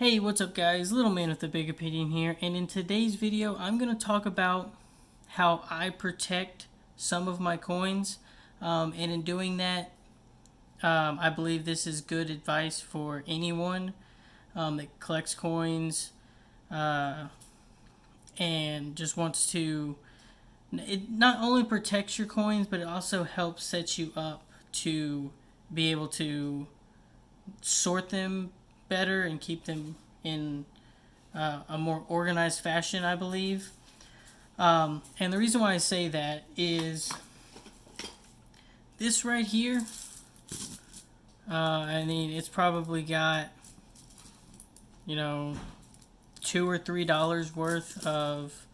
Hey, what's up guys? Little man with a big opinion here, and in today's video I'm going to talk about how I protect some of my coins, and in doing that I believe this is good advice for anyone that collects coins and just wants to, it not only protects your coins but it also helps set you up to be able to sort them better and keep them in a more organized fashion, I believe. And the reason why I say that is this right here. I mean, it's probably got, $2 or $3 worth of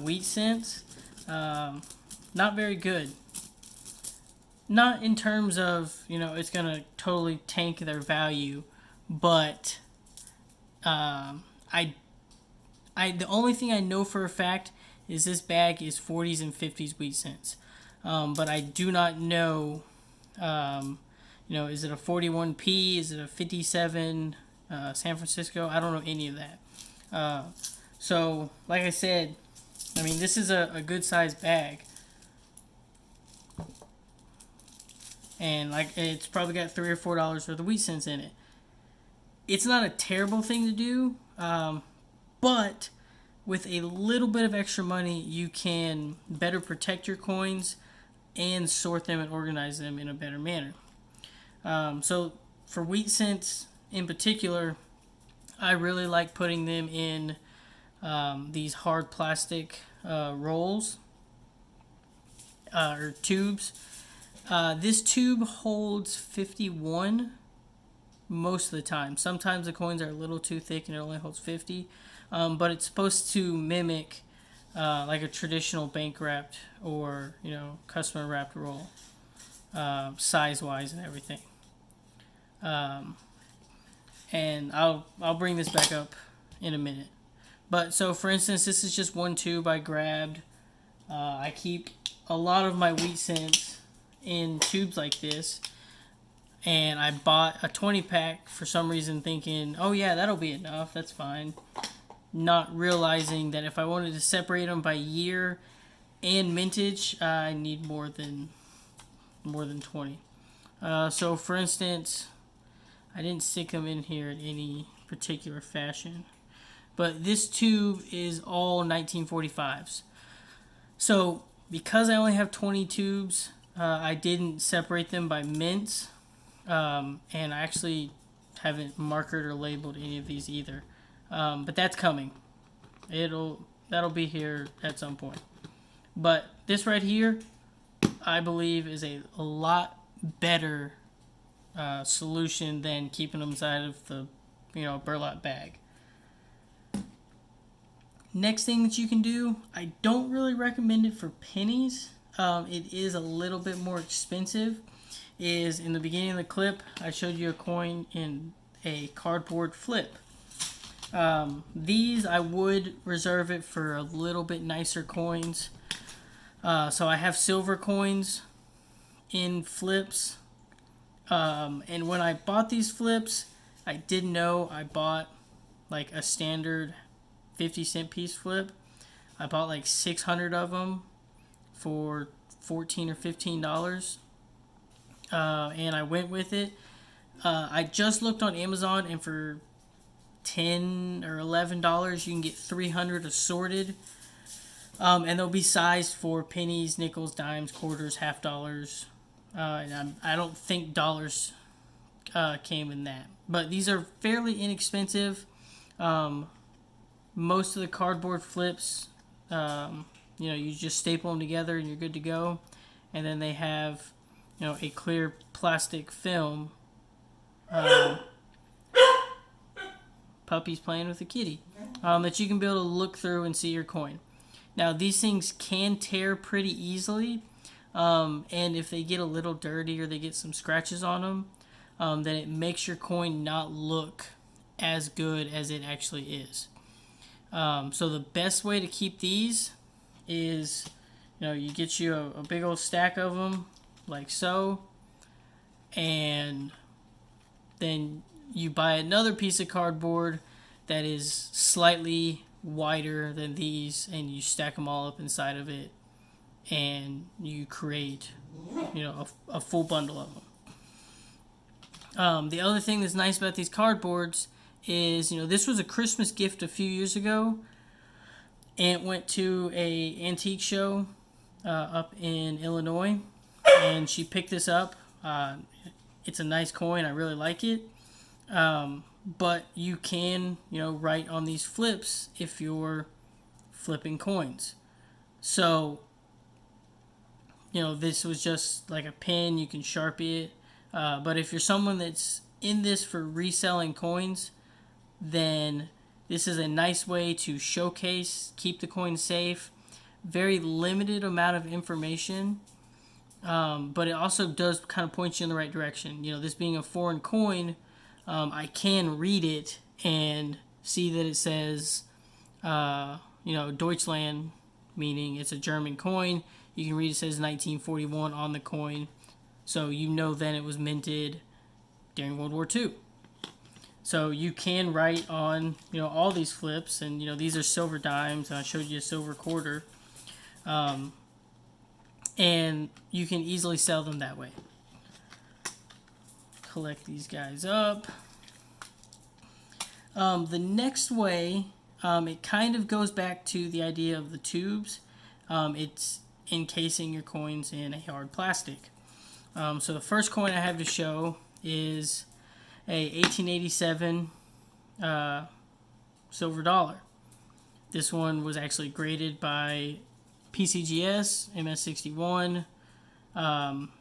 wheat cents. Not very good. Not in terms of, it's going to totally tank their value, but the only thing I know for a fact is this bag is 40s and 50s wheat cents. But I do not know, is it a 41p? Is it a 57 San Francisco? I don't know any of that. So, like I said, I mean, this is a good sized bag. And it's probably got $3 or $4 worth of wheat cents in it. It's not a terrible thing to do, but with a little bit of extra money, you can better protect your coins and sort them and organize them in a better manner. So for wheat cents in particular, I really like putting them in these hard plastic rolls or tubes. This tube holds 51 most of the time. Sometimes the coins are a little too thick and it only holds 50, but it's supposed to mimic like a traditional bank wrapped or customer wrapped roll, size wise and everything. And I'll bring this back up in a minute. But so for instance, this is just one tube I grabbed. I keep a lot of my wheat cents in tubes like this, and I bought a 20 pack for some reason, thinking, oh yeah, that'll be enough, that's fine, not realizing that if I wanted to separate them by year and mintage, I need more than 20. So for instance, I didn't stick them in here in any particular fashion, but this tube is all 1945s. So because I only have 20 tubes, I didn't separate them by mints, and I actually haven't marked or labeled any of these either. But that's coming. That'll be here at some point. But this right here, I believe, is a lot better solution than keeping them inside of the burlap bag. Next thing that you can do, I don't really recommend it for pennies. It is a little bit more expensive. Is in the beginning of the clip, I showed you a coin in a cardboard flip. These I would reserve it for a little bit nicer coins. So I have silver coins in flips. And when I bought these flips, I didn't know I bought like a standard 50-cent piece flip. I bought like 600 of them for $14 or $15. And I went with it. I just looked on Amazon, and for $10 or $11 you can get 300 assorted, and they'll be sized for pennies, nickels, dimes, quarters, half dollars, and I don't think dollars came in that, but these are fairly inexpensive. Most of the cardboard flips, you just staple them together and you're good to go, and then they have a clear plastic film. Puppy's playing with a kitty. That you can be able to look through and see your coin. Now, these things can tear pretty easily, and if they get a little dirty or they get some scratches on them, then it makes your coin not look as good as it actually is. So the best way to keep these is, you get you a big old stack of them, like so, and then you buy another piece of cardboard that is slightly wider than these, and you stack them all up inside of it, and you create, a full bundle of them. The other thing that's nice about these cardboards is, this was a Christmas gift a few years ago. Aunt went to a antique show up in Illinois, and she picked this up. It's a nice coin. I really like it. But you can, write on these flips if you're flipping coins. So, this was just like a pen. You can Sharpie it. But if you're someone that's in this for reselling coins, then this is a nice way to showcase, keep the coin safe. Very limited amount of information, but it also does kind of point you in the right direction. This being a foreign coin, I can read it and see that it says, Deutschland, meaning it's a German coin. You can read it says 1941 on the coin. So then it was minted during World War II. So you can write on, all these flips, and, these are silver dimes, and I showed you a silver quarter. And you can easily sell them that way. Collect these guys up. The next way, it kind of goes back to the idea of the tubes. It's encasing your coins in a hard plastic. So the first coin I have to show is a 1887 silver dollar. This one was actually graded by PCGS, MS61.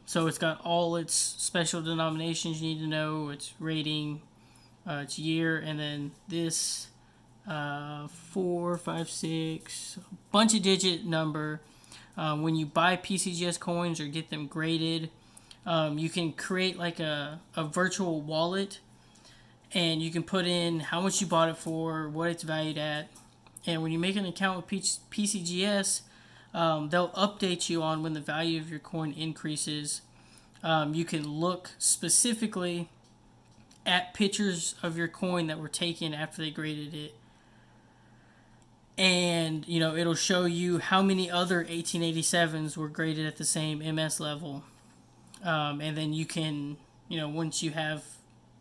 So it's got all its special denominations you need to know, its rating, its year, and then this 4, 5, 6, bunch of digit number. When you buy PCGS coins or get them graded, you can create like a virtual wallet, and you can put in how much you bought it for, what it's valued at. And when you make an account with PCGS, they'll update you on when the value of your coin increases. You can look specifically at pictures of your coin that were taken after they graded it. And, it'll show you how many other 1887s were graded at the same MS level. And then you can, once you have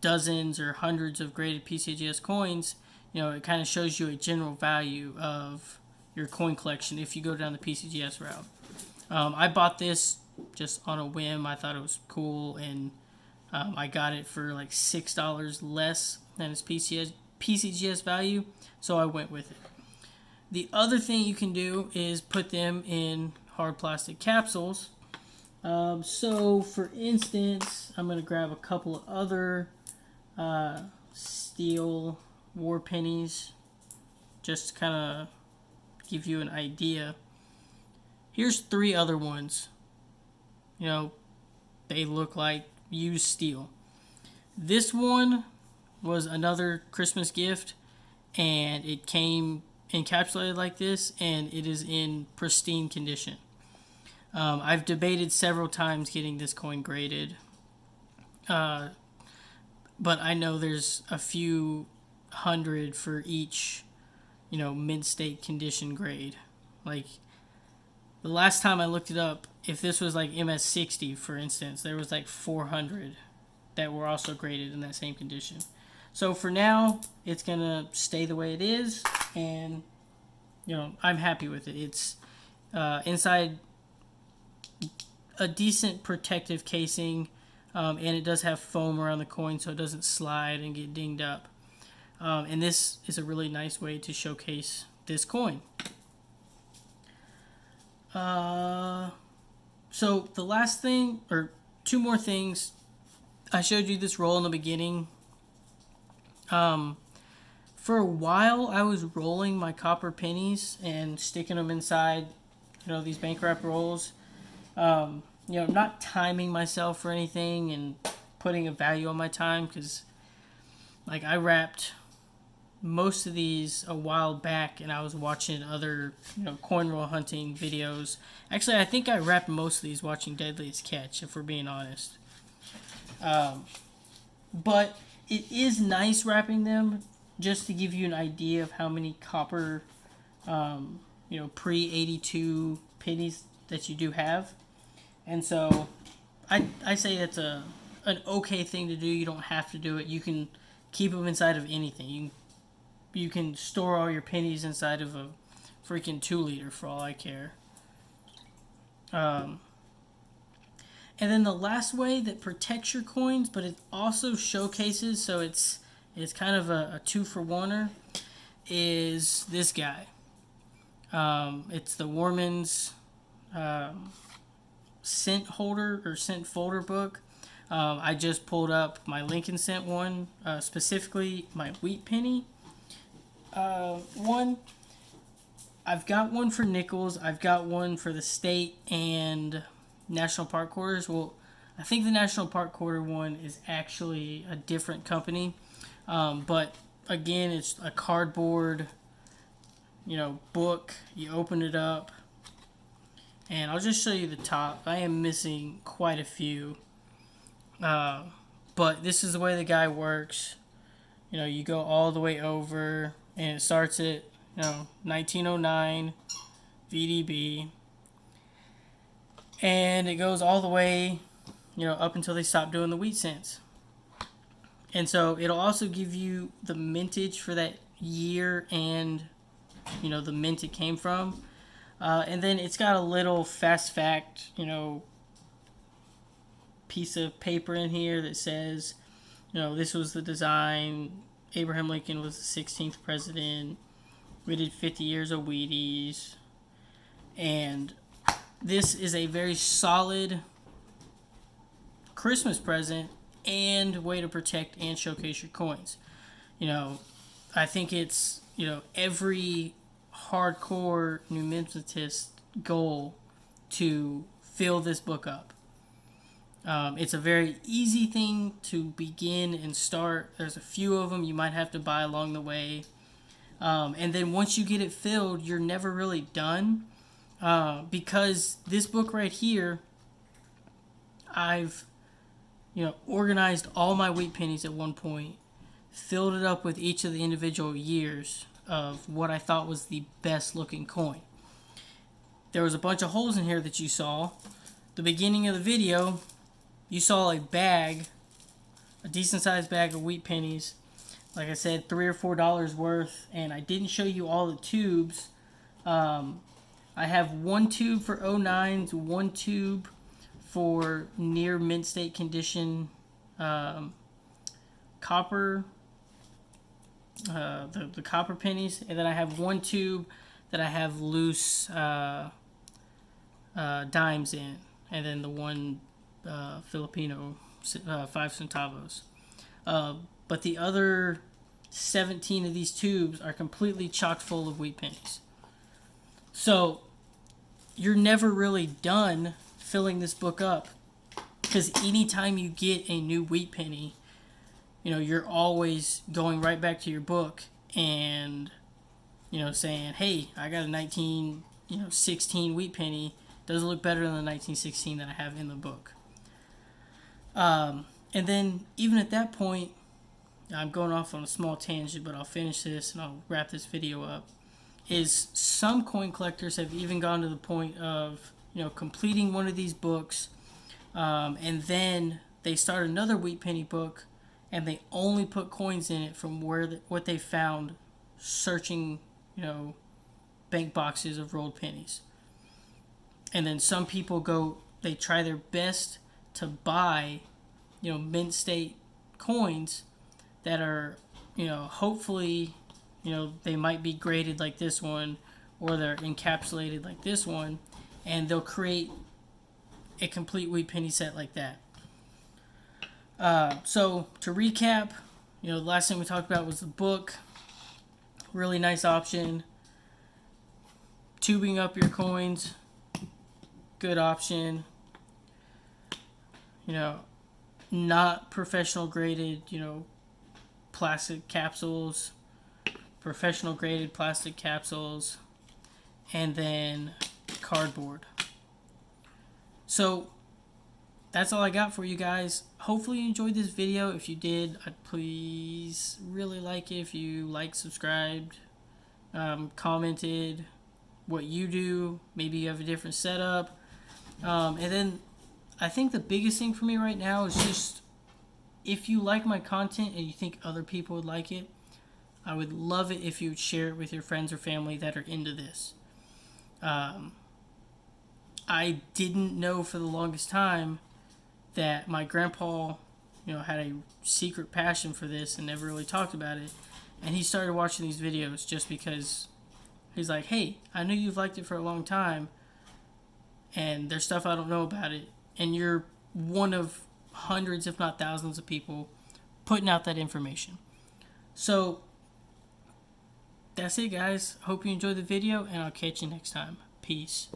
dozens or hundreds of graded PCGS coins, it kind of shows you a general value of your coin collection if you go down the PCGS route. I bought this just on a whim. I thought it was cool, and I got it for like $6 less than its PCGS value, so I went with it. The other thing you can do is put them in hard plastic capsules. So, for instance, I'm going to grab a couple of other steel war pennies just to kind of give you an idea. Here's 3 other ones. They look like used steel. This one was another Christmas gift, and it came encapsulated like this, and it is in pristine condition. I've debated several times getting this coin graded, but I know there's a few hundred for each, mid-state condition grade. Like, the last time I looked it up, if this was like MS60, for instance, there was like 400 that were also graded in that same condition. So for now, it's going to stay the way it is, and, I'm happy with it. It's inside a decent protective casing, and it does have foam around the coin so it doesn't slide and get dinged up. And this is a really nice way to showcase this coin. So the last thing, or 2 more things, I showed you this roll in the beginning. For a while, I was rolling my copper pennies and sticking them inside, these bank wrap rolls. Not timing myself or anything and putting a value on my time, because, I wrapped most of these a while back, and I was watching other, coin roll hunting videos. Actually, I think I wrapped most of these watching Deadliest Catch, if we're being honest. But It is nice wrapping them just to give you an idea of how many copper, pre 82 pennies that you do have. And so I say that's an okay thing to do. You don't have to do it. You can keep them inside of anything. You can store all your pennies inside of a freaking 2 liter for all I care. And then the last way that protects your coins, but it also showcases, so it's kind of a 2-for-1er, is this guy. It's the Warman's cent holder or cent folder book. I just pulled up my Lincoln cent one, specifically my wheat penny one. I've got one for nickels. I've got one for the state and national park quarters. Well, I think the national park quarter one is actually a different company. But again, it's a cardboard, book. You open it up, and I'll just show you the top. I am missing quite a few. But this is the way the guy works. You go all the way over, and it starts at 1909 VDB, and it goes all the way up until they stop doing the wheat cents. And so it'll also give you the mintage for that year and the mint it came from, and then it's got a little fast fact piece of paper in here that says this was the design. Abraham Lincoln was the 16th president. We did 50 years of Wheaties. And this is a very solid Christmas present and way to protect and showcase your coins. I think it's, every hardcore numismatist goal to fill this book up. It's a very easy thing to begin and start. There's a few of them you might have to buy along the way. And then once you get it filled, you're never really done. Because this book right here, I've, organized all my wheat pennies at one point, filled it up with each of the individual years of what I thought was the best looking coin. There was a bunch of holes in here that you saw. The beginning of the video, you saw a decent sized bag of wheat pennies. Like I said, $3 or $4 worth, and I didn't show you all the tubes. I have one tube for 09s, one tube for near mint state condition copper, the copper pennies, and then I have one tube that I have loose dimes in, and then the one Filipino 5 centavos. But the other 17 of these tubes are completely chock full of wheat pennies. So you're never really done filling this book up, because anytime you get a new wheat penny, you're always going right back to your book and saying, hey, I got a 1916 wheat penny. Does it look better than the 1916 that I have in the book? And then even at that point, I'm going off on a small tangent, but I'll finish this and I'll wrap this video up, is some coin collectors have even gone to the point of, completing one of these books, and then they start another wheat penny book, and they only put coins in it from what they found searching, bank boxes of rolled pennies. And then some people they try their best to buy, mint state coins that are, hopefully, they might be graded like this one, or they're encapsulated like this one, and they'll create a complete wheat penny set like that. So to recap, the last thing we talked about was the book. Really nice option. Tubing up your coins, good option. Not professional graded, plastic capsules, professional graded plastic capsules, and then cardboard. So that's all I got for you guys. Hopefully you enjoyed this video. If you did, I'd please really like it if you like, subscribed, commented what you do. Maybe you have a different setup. And then I think the biggest thing for me right now is just, if you like my content and you think other people would like it, I would love it if you would share it with your friends or family that are into this. I didn't know for the longest time that my grandpa, had a secret passion for this and never really talked about it. And he started watching these videos just because he's like, hey, I know you've liked it for a long time, and there's stuff I don't know about it. And you're one of hundreds, if not thousands, of people putting out that information. So that's it, guys. Hope you enjoyed the video, and I'll catch you next time. Peace.